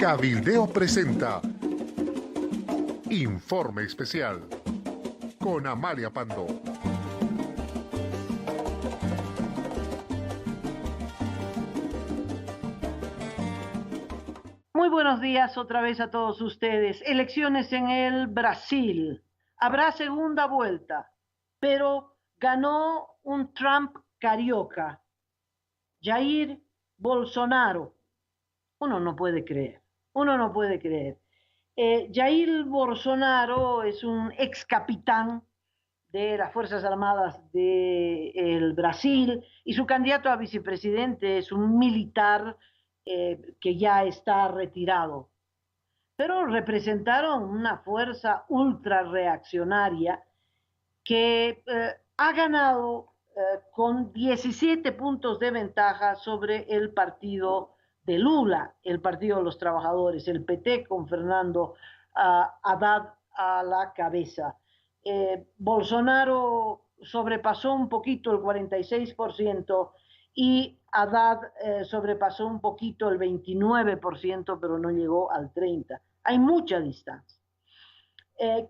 Cabildeo presenta Informe Especial con Amalia Pando. Muy buenos días otra vez a todos ustedes. Elecciones en el Brasil. Habrá segunda vuelta, pero ganó un Trump carioca, Jair Bolsonaro. Uno no puede creer. Jair Bolsonaro es un ex capitán de las Fuerzas Armadas del Brasil y su candidato a vicepresidente es un militar que ya está retirado. Pero representaron una fuerza ultra reaccionaria que ha ganado con 17 puntos de ventaja sobre el partido de Lula, el Partido de los Trabajadores, el PT con Fernando Haddad a la cabeza. Bolsonaro sobrepasó un poquito el 46% y Haddad sobrepasó un poquito el 29%, pero no llegó al 30%. Hay mucha distancia.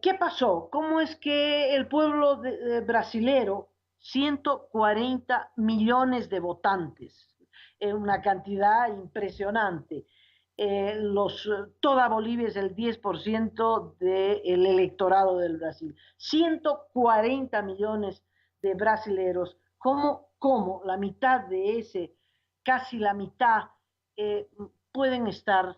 ¿Qué pasó? ¿Cómo es que el pueblo brasilero, 140 millones de votantes, una cantidad impresionante, toda Bolivia es el 10% del electorado del Brasil, 140 millones de brasileros, ¿cómo la mitad de ese, casi la mitad, pueden estar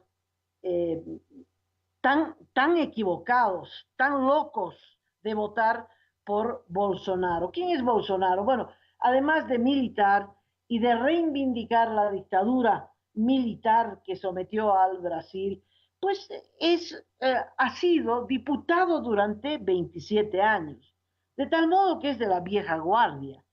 tan equivocados, tan locos de votar por Bolsonaro? ¿Quién es Bolsonaro? Bueno, además de militar y de reivindicar la dictadura militar que sometió al Brasil, pues ha sido diputado durante 27 años, de tal modo que es de la vieja guardia.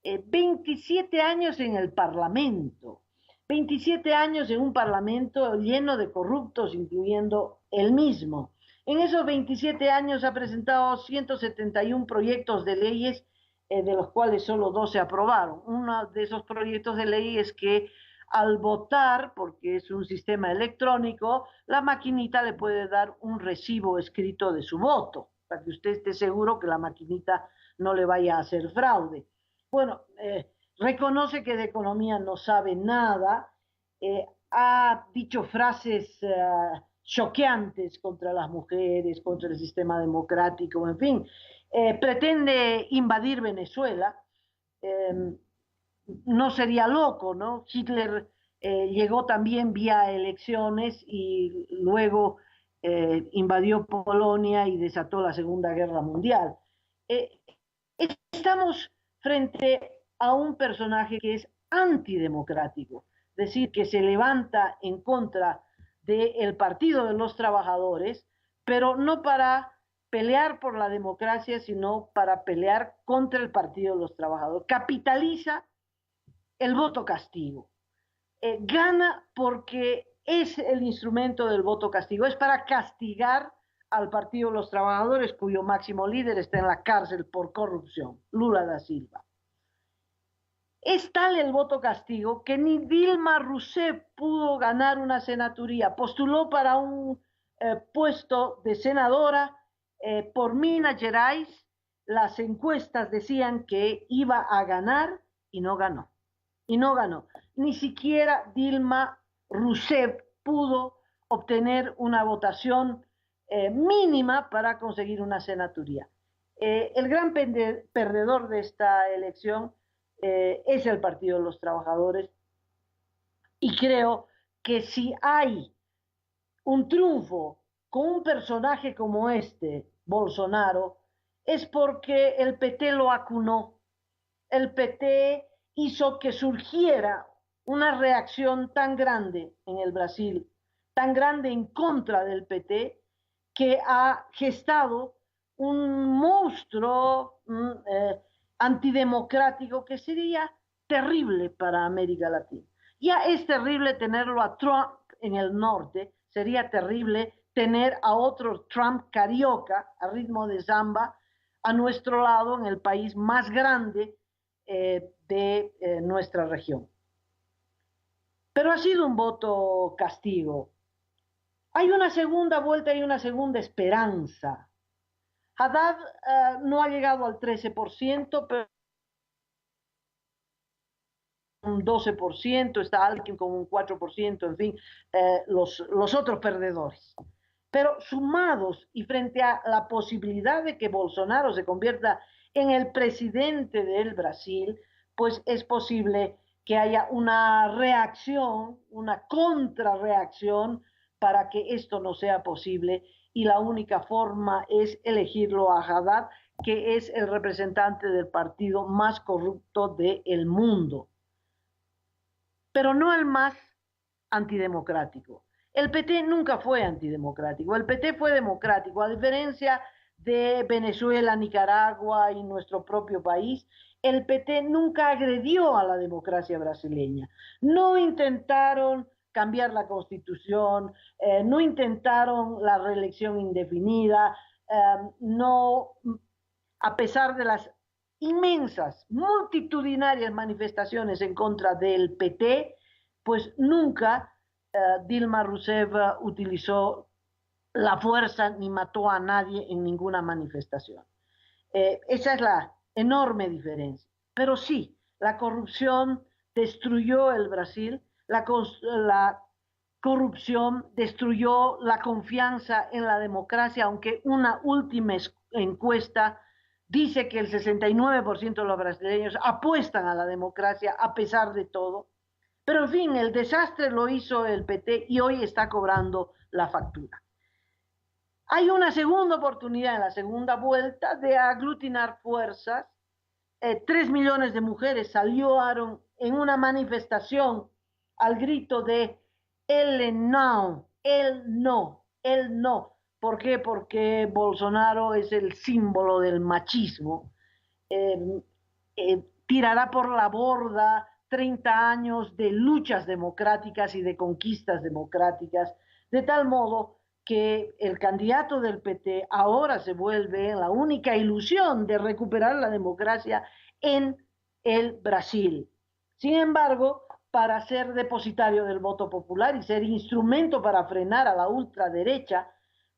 27 años en el Parlamento, 27 años en un Parlamento lleno de corruptos, incluyendo él mismo. En esos 27 años ha presentado 171 proyectos de leyes, de los cuales solo 2 se aprobaron. Uno de esos proyectos de ley es que al votar, porque es un sistema electrónico, la maquinita le puede dar un recibo escrito de su voto, para que usted esté seguro que la maquinita no le vaya a hacer fraude. Bueno, reconoce que de economía no sabe nada, ha dicho frases choqueantes contra las mujeres, contra el sistema democrático, en fin, pretende invadir Venezuela. No sería loco, ¿no? Hitler llegó también vía elecciones y luego invadió Polonia y desató la Segunda Guerra Mundial. Estamos frente a un personaje que es antidemocrático, es decir, que se levanta en contra del Partido de los Trabajadores, pero no para pelear por la democracia, sino para pelear contra el Partido de los Trabajadores. Capitaliza el voto castigo. Gana porque es el instrumento del voto castigo, es para castigar al Partido de los Trabajadores, cuyo máximo líder está en la cárcel por corrupción, Lula da Silva. Es tal el voto castigo que ni Dilma Rousseff pudo ganar una senaturía. Postuló para un puesto de senadora por Minas Gerais. Las encuestas decían que iba a ganar y no ganó. Ni siquiera Dilma Rousseff pudo obtener una votación mínima para conseguir una senaturía. El gran perdedor de esta elección es el Partido de los Trabajadores, y creo que si hay un triunfo con un personaje como Bolsonaro, es porque el PT lo acunó. El PT hizo que surgiera una reacción tan grande en el Brasil, tan grande en contra del PT, que ha gestado un monstruo antidemocrático que sería terrible para América Latina. Ya es terrible tenerlo a Trump en el norte, sería terrible tener a otro Trump carioca a ritmo de samba a nuestro lado en el país más grande de nuestra región. Pero ha sido un voto castigo. Hay una segunda vuelta y una segunda esperanza. Haddad no ha llegado al 13%, pero un 12%, está alguien con un 4%, en fin, los otros perdedores. Pero sumados y frente a la posibilidad de que Bolsonaro se convierta en el presidente del Brasil, pues es posible que haya una reacción, una contrarreacción para que esto no sea posible y la única forma es elegirlo a Haddad, que es el representante del partido más corrupto del mundo, pero no el más antidemocrático. El PT nunca fue antidemocrático, el PT fue democrático, a diferencia de Venezuela, Nicaragua y nuestro propio país. El PT nunca agredió a la democracia brasileña. No intentaron cambiar la constitución, no intentaron la reelección indefinida, no, a pesar de las inmensas, multitudinarias manifestaciones en contra del PT, pues nunca Dilma Rousseff utilizó la fuerza ni mató a nadie en ninguna manifestación. Esa es la enorme diferencia. Pero sí, la corrupción destruyó el Brasil, la corrupción destruyó la confianza en la democracia, aunque una última encuesta dice que el 69% de los brasileños apuestan a la democracia a pesar de todo. Pero en fin, el desastre lo hizo el PT y hoy está cobrando la factura. Hay una segunda oportunidad en la segunda vuelta de aglutinar fuerzas. 3 millones de mujeres salieron en una manifestación al grito de el no, el no, el no. ¿Por qué? Porque Bolsonaro es el símbolo del machismo. Tirará por la borda 30 años de luchas democráticas y de conquistas democráticas, de tal modo que el candidato del PT ahora se vuelve la única ilusión de recuperar la democracia en el Brasil. Sin embargo, para ser depositario del voto popular y ser instrumento para frenar a la ultraderecha,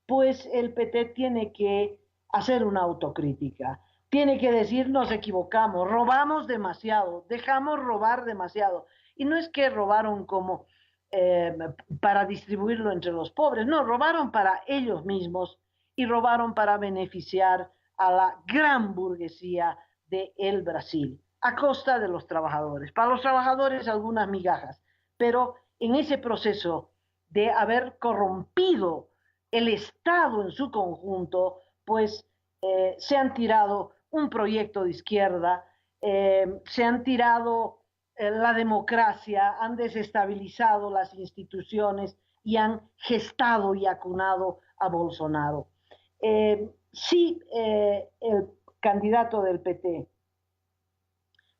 pues el PT tiene que hacer una autocrítica. Tiene que decir, nos equivocamos, robamos demasiado, dejamos robar demasiado. Y no es que robaron como eh, para distribuirlo entre los pobres, no, robaron para ellos mismos y robaron para beneficiar a la gran burguesía de el Brasil, a costa de los trabajadores. Para los trabajadores algunas migajas, pero en ese proceso de haber corrompido el Estado en su conjunto, pues se han tirado un proyecto de izquierda, se han tirado la democracia, han desestabilizado las instituciones y han gestado y acunado a Bolsonaro. Sí, el candidato del PT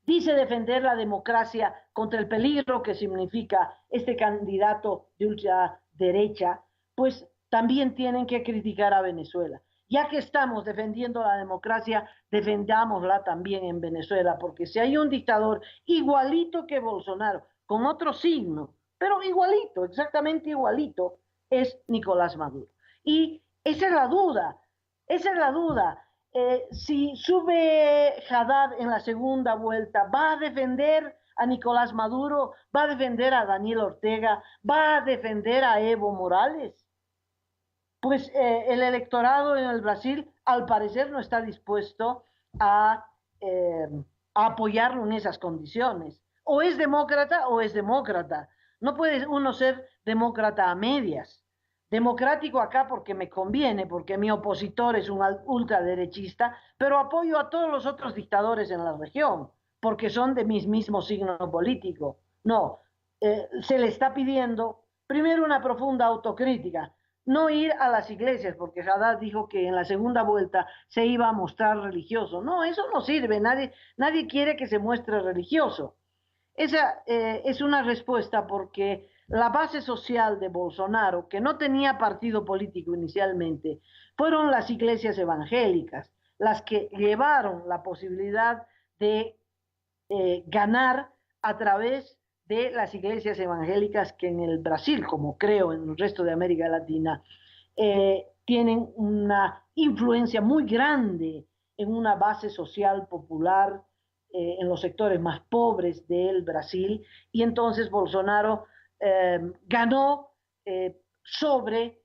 dice defender la democracia contra el peligro que significa este candidato de ultraderecha, pues también tienen que criticar a Venezuela. Ya que estamos defendiendo la democracia, defendámosla también en Venezuela, porque si hay un dictador igualito que Bolsonaro, con otro signo, pero igualito, exactamente igualito, es Nicolás Maduro. Y esa es la duda, esa es la duda. Si sube Haddad en la segunda vuelta, ¿va a defender a Nicolás Maduro? ¿Va a defender a Daniel Ortega? ¿Va a defender a Evo Morales? Pues el electorado en el Brasil al parecer no está dispuesto a, eh, a apoyarlo en esas condiciones. O es demócrata o es demócrata. No puede uno ser demócrata a medias. Democrático acá porque me conviene, porque mi opositor es un ultraderechista, pero apoyo a todos los otros dictadores en la región, porque son de mi mismo signo político. No, se le está pidiendo primero una profunda autocrítica, no ir a las iglesias, porque Haddad dijo que en la segunda vuelta se iba a mostrar religioso. No, eso no sirve, nadie quiere que se muestre religioso. Esa es una respuesta porque la base social de Bolsonaro, que no tenía partido político inicialmente, fueron las iglesias evangélicas, las que llevaron la posibilidad de ganar a través de las iglesias evangélicas que en el Brasil, como creo en el resto de América Latina, tienen una influencia muy grande en una base social popular en los sectores más pobres del Brasil, y entonces Bolsonaro ganó sobre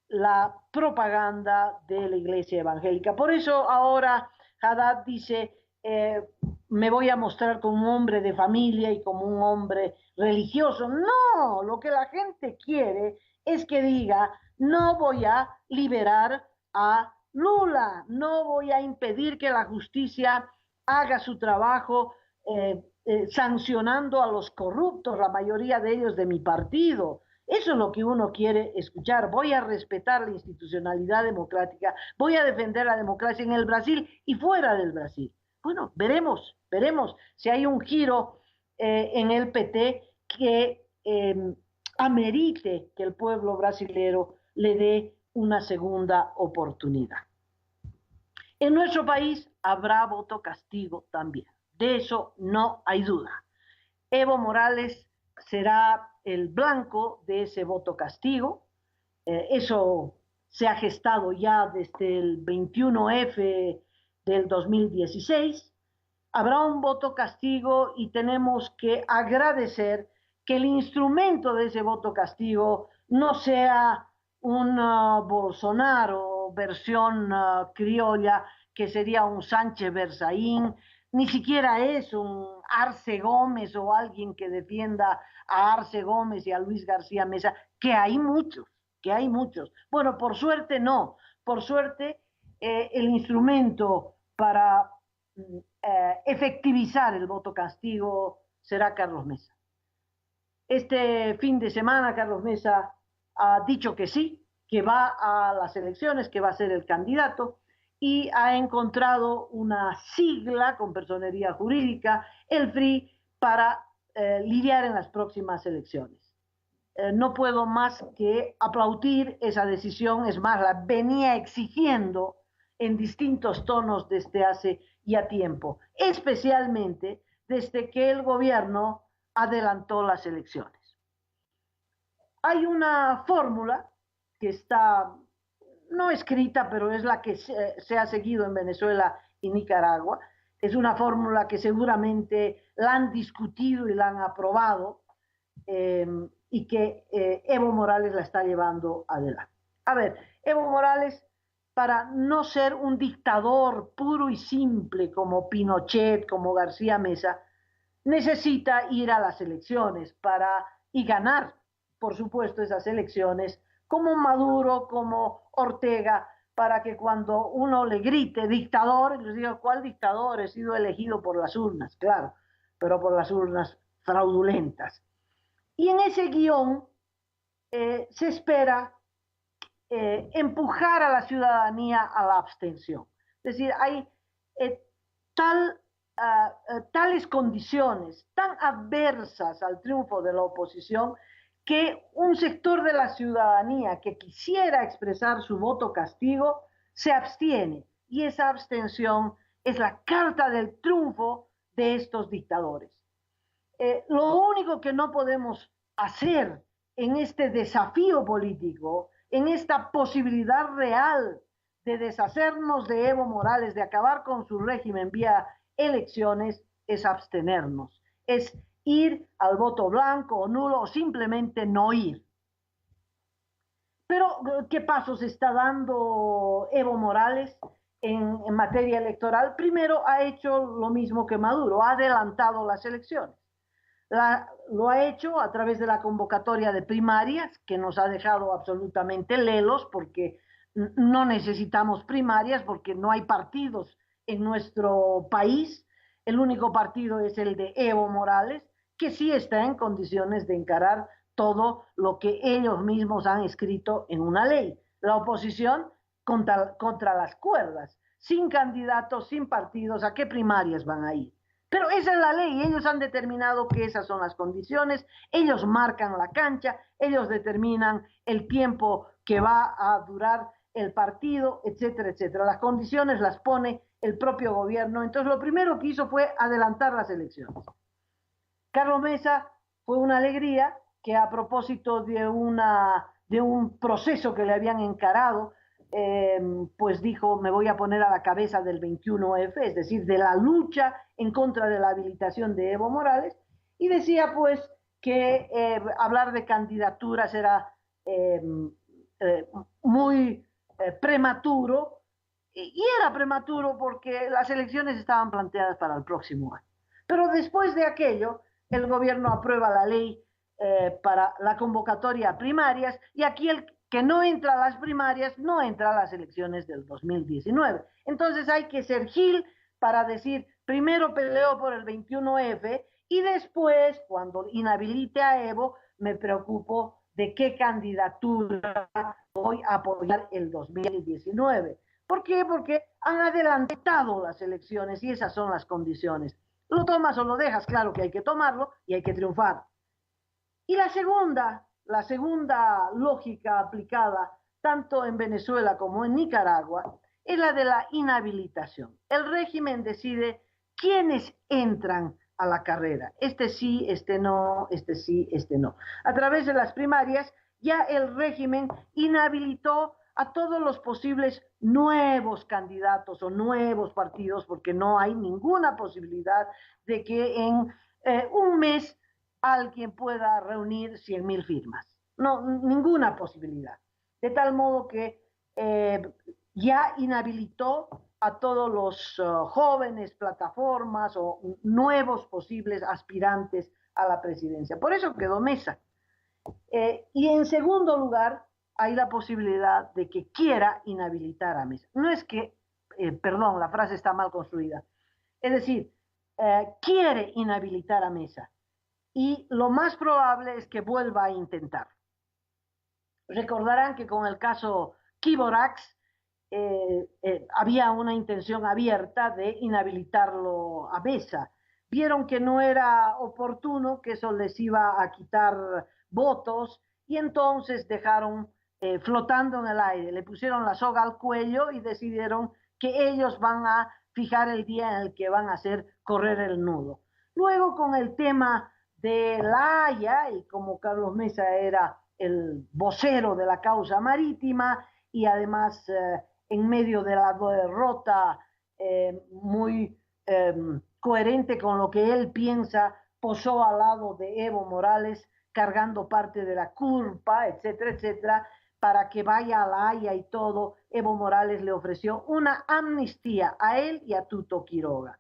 la propaganda de la iglesia evangélica. Por eso ahora Haddad dice, me voy a mostrar como un hombre de familia y como un hombre religioso. No, lo que la gente quiere es que diga, no voy a liberar a Lula, no voy a impedir que la justicia haga su trabajo sancionando a los corruptos, la mayoría de ellos de mi partido. Eso es lo que uno quiere escuchar. Voy a respetar la institucionalidad democrática, voy a defender la democracia en el Brasil y fuera del Brasil. Bueno, veremos si hay un giro en el PT que amerite que el pueblo brasilero le dé una segunda oportunidad. En nuestro país habrá voto castigo también, de eso no hay duda. Evo Morales será el blanco de ese voto castigo. Eso se ha gestado ya desde el 21F del 2016. Habrá un voto castigo y tenemos que agradecer que el instrumento de ese voto castigo no sea un Bolsonaro versión criolla, que sería un Sánchez Berzaín, ni siquiera es un Arce Gómez o alguien que defienda a Arce Gómez y a Luis García Mesa, que hay muchos, que hay muchos. Bueno, por suerte no, por suerte el instrumento para efectivizar el voto castigo será Carlos Mesa. Este fin de semana Carlos Mesa ha dicho que sí, que va a las elecciones, que va a ser el candidato, y ha encontrado una sigla con personería jurídica, el FRI, para lidiar en las próximas elecciones. No puedo más que aplaudir esa decisión, es más, la venía exigiendo en distintos tonos desde hace ya tiempo, especialmente desde que el gobierno adelantó las elecciones. Hay una fórmula que está no escrita, pero es la que se ha seguido en Venezuela y Nicaragua. Es una fórmula que seguramente la han discutido y la han aprobado, y que Evo Morales la está llevando adelante. A ver, Evo Morales, para no ser un dictador puro y simple como Pinochet, como García Mesa, necesita ir a las elecciones y ganar, por supuesto, esas elecciones, como Maduro, como Ortega, para que cuando uno le grite dictador, les diga, ¿cuál dictador? He sido elegido por las urnas, claro, pero por las urnas fraudulentas. Y en ese guión se espera empujar a la ciudadanía a la abstención. Es decir, hay tales condiciones tan adversas al triunfo de la oposición que un sector de la ciudadanía que quisiera expresar su voto castigo se abstiene, y esa abstención es la carta del triunfo de estos dictadores. Lo único que no podemos hacer en este desafío político, en esta posibilidad real de deshacernos de Evo Morales, de acabar con su régimen vía elecciones, es abstenernos, es ir al voto blanco o nulo o simplemente no ir. Pero, ¿qué pasos está dando Evo Morales en materia electoral? Primero, ha hecho lo mismo que Maduro, ha adelantado las elecciones. Lo ha hecho a través de la convocatoria de primarias, que nos ha dejado absolutamente lelos, porque no necesitamos primarias, porque no hay partidos en nuestro país. El único partido es el de Evo Morales, que sí está en condiciones de encarar todo lo que ellos mismos han escrito en una ley. La oposición contra las cuerdas, sin candidatos, sin partidos, ¿a qué primarias van a ir? Pero esa es la ley, ellos han determinado que esas son las condiciones, ellos marcan la cancha, ellos determinan el tiempo que va a durar el partido, etcétera, etcétera. Las condiciones las pone el propio gobierno. Entonces, lo primero que hizo fue adelantar las elecciones. Carlos Mesa fue una alegría que a propósito de un proceso que le habían encarado, pues dijo, me voy a poner a la cabeza del 21F, es decir, de la lucha en contra de la habilitación de Evo Morales, y decía pues que hablar de candidaturas era eh, eh, muy prematuro, y era prematuro porque las elecciones estaban planteadas para el próximo año. Pero después de aquello, el gobierno aprueba la ley para la convocatoria a primarias, y aquí el que no entra a las primarias no entra a las elecciones del 2019. Entonces hay que ser Gil para decir, primero peleo por el 21F y después, cuando inhabilite a Evo, me preocupo de qué candidatura voy a apoyar el 2019. ¿Por qué? Porque han adelantado las elecciones y esas son las condiciones. Lo tomas o lo dejas, claro que hay que tomarlo y hay que triunfar. Y la segunda lógica aplicada tanto en Venezuela como en Nicaragua es la de la inhabilitación. El régimen decide quiénes entran a la carrera. Este sí, este no, este sí, este no. A través de las primarias ya el régimen inhabilitó a todos los posibles nuevos candidatos o nuevos partidos, porque no hay ninguna posibilidad de que en un mes alguien pueda reunir 100.000 firmas. No, ninguna posibilidad. De tal modo que ya inhabilitó a todos los jóvenes plataformas o nuevos posibles aspirantes a la presidencia. Por eso quedó Mesa. Y en segundo lugar, hay la posibilidad de que quiera inhabilitar a Mesa. No es que, perdón, la frase está mal construida. Es decir, quiere inhabilitar a Mesa y lo más probable es que vuelva a intentar. Recordarán que con el caso Kiborax había una intención abierta de inhabilitarlo a Mesa. Vieron que no era oportuno, que eso les iba a quitar votos, y entonces dejaron flotando en el aire, le pusieron la soga al cuello y decidieron que ellos van a fijar el día en el que van a hacer correr el nudo. Luego con el tema de La Haya, y como Carlos Mesa era el vocero de la causa marítima y además en medio de la derrota muy coherente con lo que él piensa, posó al lado de Evo Morales cargando parte de la culpa, etcétera, etcétera, para que vaya a La Haya y todo. Evo Morales le ofreció una amnistía a él y a Tuto Quiroga.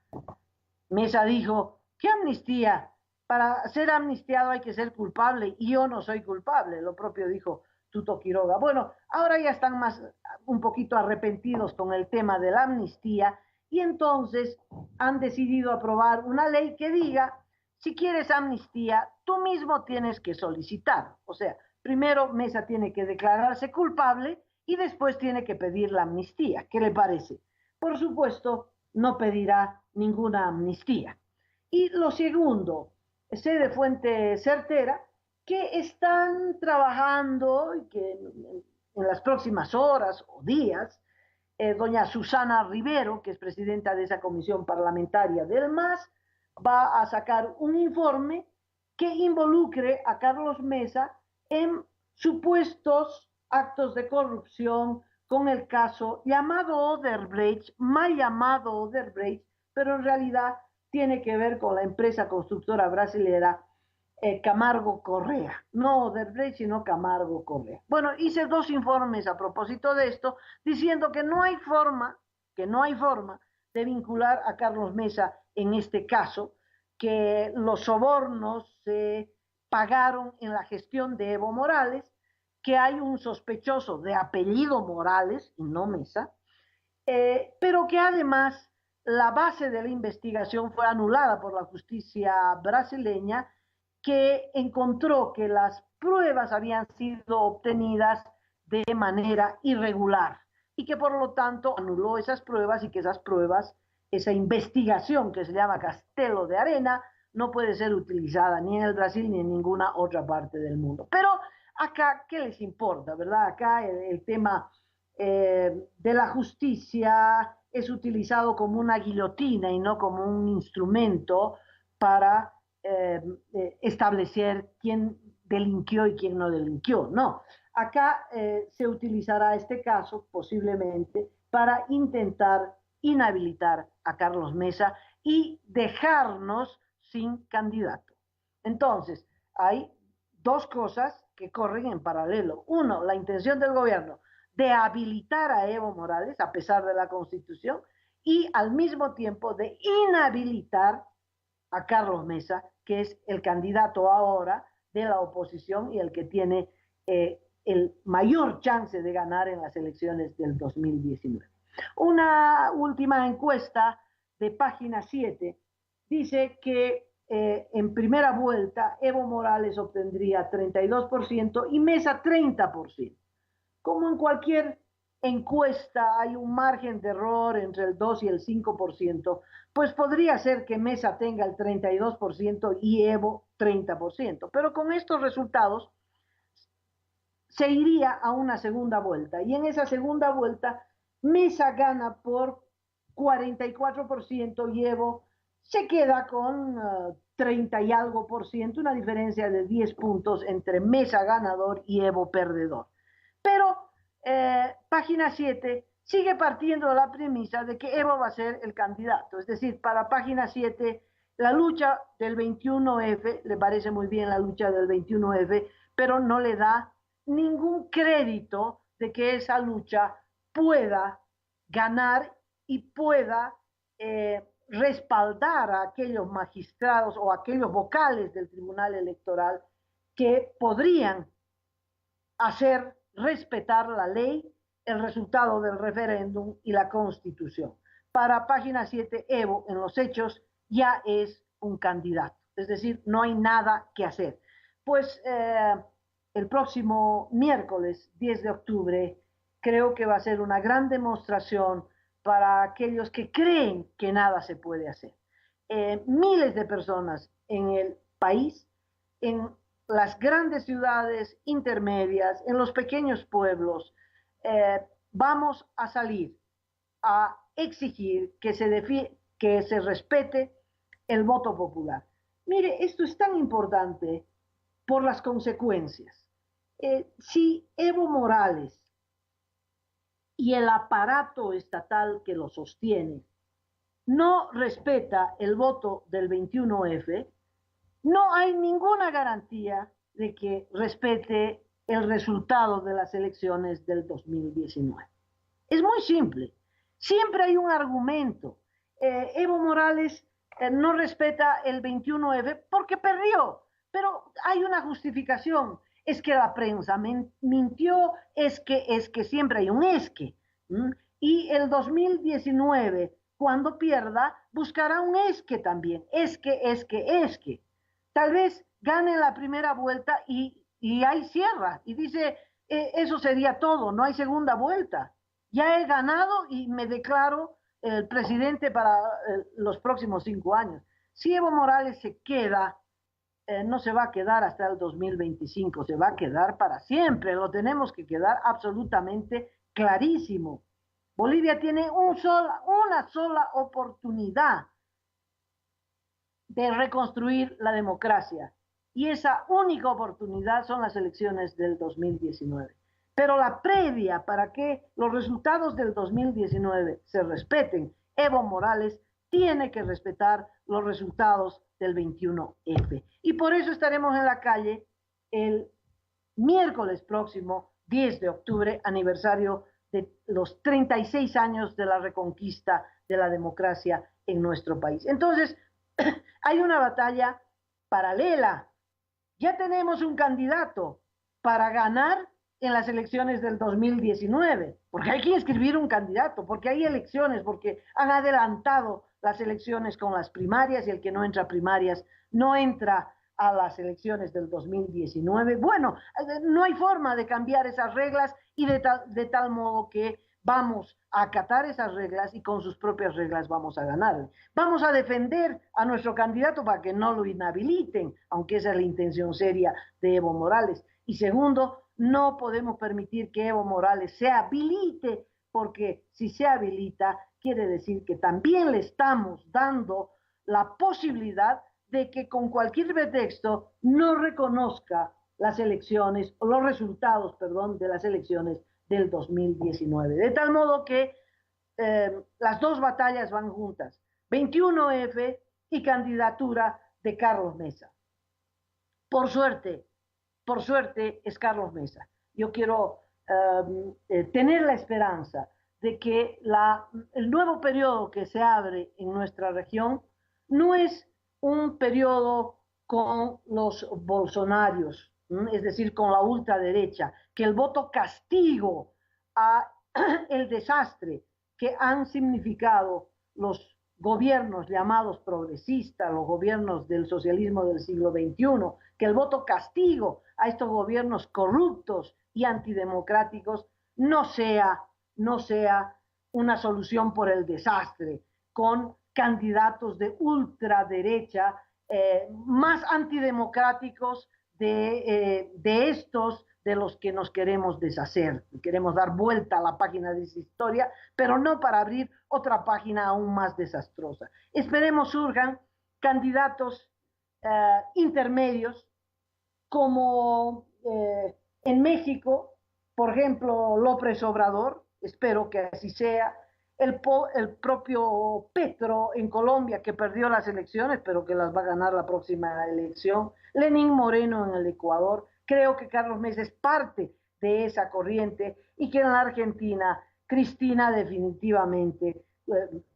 Mesa dijo, ¿qué amnistía? Para ser amnistiado hay que ser culpable y yo no soy culpable, lo propio dijo Tuto Quiroga. Bueno, ahora ya están más un poquito arrepentidos con el tema de la amnistía y entonces han decidido aprobar una ley que diga, si quieres amnistía, tú mismo tienes que solicitar. O sea, primero Mesa tiene que declararse culpable y después tiene que pedir la amnistía. ¿Qué le parece? Por supuesto, no pedirá ninguna amnistía. Y lo segundo, sé de fuente certera que están trabajando y que en las próximas horas o días, doña Susana Rivero, que es presidenta de esa comisión parlamentaria del MAS, va a sacar un informe que involucre a Carlos Mesa en supuestos actos de corrupción con el caso llamado Odebrecht, mal llamado Odebrecht, pero en realidad tiene que ver con la empresa constructora brasilera Camargo Correa. No Odebrecht, sino Camargo Correa. Bueno, hice dos informes a propósito de esto, diciendo que no hay forma de vincular a Carlos Mesa en este caso, que los sobornos se pagaron en la gestión de Evo Morales, que hay un sospechoso de apellido Morales y no Mesa, pero que además la base de la investigación fue anulada por la justicia brasileña, que encontró que las pruebas habían sido obtenidas de manera irregular y que por lo tanto anuló esas pruebas y que esas pruebas, esa investigación que se llama Castelo de Arena, no puede ser utilizada ni en el Brasil ni en ninguna otra parte del mundo. Pero acá, ¿qué les importa, verdad? Acá el tema de la justicia es utilizado como una guillotina y no como un instrumento para establecer quién delinquió y quién no delinquió. No, acá se utilizará este caso posiblemente para intentar inhabilitar a Carlos Mesa y dejarnos sin candidato. Entonces, hay dos cosas que corren en paralelo. Uno, la intención del gobierno de habilitar a Evo Morales a pesar de la Constitución y al mismo tiempo de inhabilitar a Carlos Mesa, que es el candidato ahora de la oposición y el que tiene el mayor chance de ganar en las elecciones del 2019. Una última encuesta de página 7 dice que en primera vuelta Evo Morales obtendría 32% y Mesa 30%. Como en cualquier encuesta hay un margen de error entre el 2 y el 5%, pues podría ser que Mesa tenga el 32% y Evo 30%. Pero con estos resultados se iría a una segunda vuelta. Y en esa segunda vuelta, Mesa gana por 44% y Evo se queda con 30 y algo por ciento, una diferencia de 10 puntos entre Mesa ganador y Evo perdedor. Pero página 7 sigue partiendo de la premisa de que Evo va a ser el candidato. Es decir, para página 7, la lucha del 21F, le parece muy bien la lucha del 21F, pero no le da ningún crédito de que esa lucha pueda ganar y pueda respaldar a aquellos magistrados o a aquellos vocales del Tribunal Electoral que podrían hacer respetar la ley, el resultado del referéndum y la Constitución. Para página 7, Evo en los hechos ya es un candidato, es decir, no hay nada que hacer. Pues el próximo miércoles 10 de octubre creo que va a ser una gran demostración para aquellos que creen que nada se puede hacer. Miles de personas en el país, en las grandes ciudades intermedias, en los pequeños pueblos, vamos a salir a exigir que se respete el voto popular. Mire, esto es tan importante por las consecuencias. Si Evo Morales y el aparato estatal que lo sostiene no respeta el voto del 21F, no hay ninguna garantía de que respete el resultado de las elecciones del 2019. Es muy simple. Siempre hay un argumento. Evo Morales no respeta el 21F porque perdió, pero hay una justificación. Es que la prensa mintió, es que siempre hay un es que. Y el 2019, cuando pierda, buscará un es que también. Es que. Tal vez gane la primera vuelta y ahí cierra y dice, eso sería todo, no hay segunda vuelta. Ya he ganado y me declaro el presidente para los próximos 5 años. Si Evo Morales se queda, no se va a quedar hasta el 2025, se va a quedar para siempre, lo tenemos que quedar absolutamente clarísimo. Bolivia tiene una sola oportunidad de reconstruir la democracia. Y esa única oportunidad son las elecciones del 2019. Pero la previa para que los resultados del 2019 se respeten, Evo Morales tiene que respetar los resultados del 21F. Y por eso estaremos en la calle el miércoles próximo, 10 de octubre, aniversario de los 36 años de la reconquista de la democracia en nuestro país. Entonces, hay una batalla paralela. Ya tenemos un candidato para ganar en las elecciones del 2019, porque hay que inscribir un candidato, porque hay elecciones, porque han adelantado las elecciones con las primarias y el que no entra a primarias no entra a las elecciones del 2019. Bueno, no hay forma de cambiar esas reglas y de tal modo que vamos a acatar esas reglas y con sus propias reglas vamos a ganar. Vamos a defender a nuestro candidato para que no lo inhabiliten, aunque esa es la intención seria de Evo Morales. Y segundo, no podemos permitir que Evo Morales se habilite, porque si se habilita, quiere decir que también le estamos dando la posibilidad de que con cualquier pretexto no reconozca las elecciones, o los resultados, perdón, de las elecciones del 2019. De tal modo que las dos batallas van juntas, 21F y candidatura de Carlos Mesa. Por suerte es Carlos Mesa. Yo quiero tener la esperanza de que el nuevo periodo que se abre en nuestra región no es un periodo con los bolsonarios, es decir, con la ultraderecha, que el voto castigo a el desastre que han significado los gobiernos llamados progresistas, los gobiernos del socialismo del siglo XXI, que el voto castigo a estos gobiernos corruptos y antidemocráticos no sea una solución por el desastre, con candidatos de ultraderecha más antidemocráticos de estos de los que nos queremos deshacer. Queremos dar vuelta a la página de esa historia, pero no para abrir otra página aún más desastrosa. Esperemos surjan candidatos intermedios, como en México, por ejemplo, López Obrador, espero que así sea, el propio Petro en Colombia, que perdió las elecciones, pero que las va a ganar la próxima elección, Lenín Moreno en el Ecuador. Creo que Carlos Mesa es parte de esa corriente y que en la Argentina Cristina definitivamente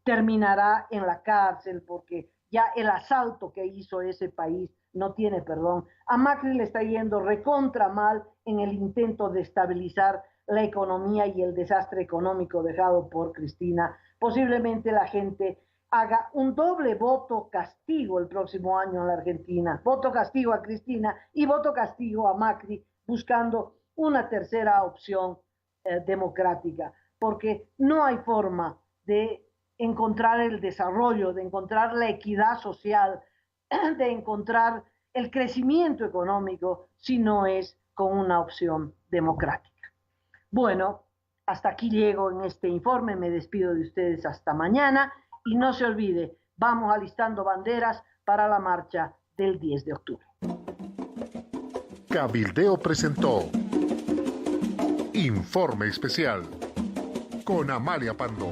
terminará en la cárcel, porque ya el asalto que hizo ese país no tiene perdón. A Macri le está yendo recontra mal en el intento de estabilizar la economía y el desastre económico dejado por Cristina. Posiblemente la gente haga un doble voto castigo el próximo año en la Argentina. Voto castigo a Cristina y voto castigo a Macri, buscando una tercera opción democrática, porque no hay forma de encontrar el desarrollo, de encontrar la equidad social, de encontrar el crecimiento económico si no es con una opción democrática. Bueno, hasta aquí llego en este informe, me despido de ustedes hasta mañana y no se olvide, vamos alistando banderas para la marcha del 10 de octubre. Cabildeo presentó Informe Especial con Amalia Pando.